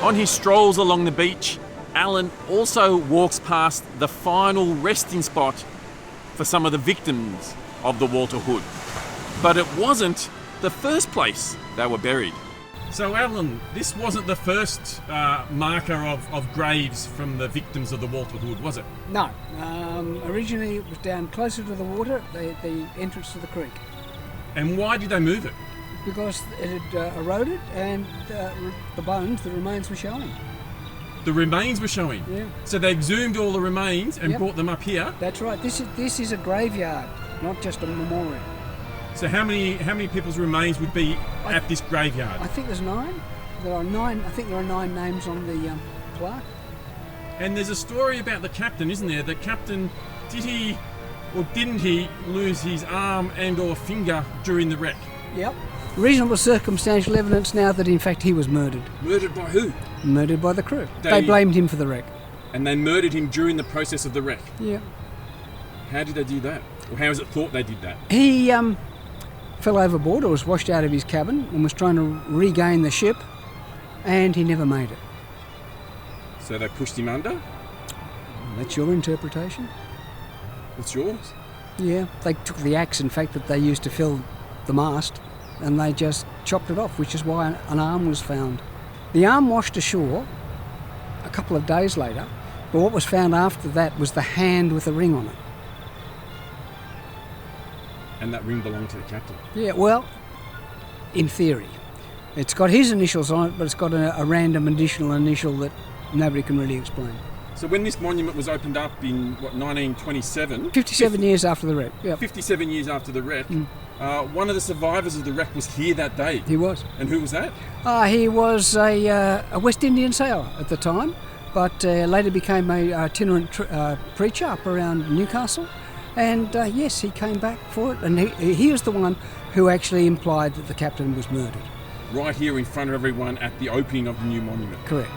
On his strolls along the beach, Alan also walks past the final resting spot for some of the victims of the Walter Hood. But it wasn't the first place they were buried. So Alan, this wasn't the first marker of graves from the victims of the Walter Hood, was it? No. Originally it was down closer to the water, the entrance to the creek. And why did they move it? Because it had eroded and the bones, the remains were showing. The remains were showing? Yeah. So they exhumed all the remains and brought them up here? That's right. This is a graveyard, not just a memorial. So how many people's remains would be at this graveyard? I think there's 9. There are 9. I think there are 9 names on the plaque. And there's a story about the captain, isn't there? The captain, did he or didn't he lose his arm and or finger during the wreck? Yep. Reasonable circumstantial evidence now that in fact he was murdered. Murdered by who? Murdered by the crew. They blamed him for the wreck. And they murdered him during the process of the wreck? Yeah. How did they do that? Or how is it thought they did that? He fell overboard or was washed out of his cabin and was trying to regain the ship, and he never made it. So they pushed him under? That's your interpretation. It's yours? Yeah, they took the axe, in fact, that they used to fill the mast, and they just chopped it off, which is why an arm was found. The arm washed ashore a couple of days later, but what was found after that was the hand with a ring on it. And that ring belonged to the captain? Yeah, well, in theory. It's got his initials on it, but it's got a random additional initial that nobody can really explain. So when this monument was opened up in, 1927? 57 years after the wreck, yeah. 57 years after the wreck. One of the survivors of the wreck was here that day. He was. And who was that? He was a West Indian sailor at the time, but later became a itinerant preacher up around Newcastle. And yes, he came back for it, and he is the one who actually implied that the captain was murdered. Right here in front of everyone at the opening of the new monument. Correct.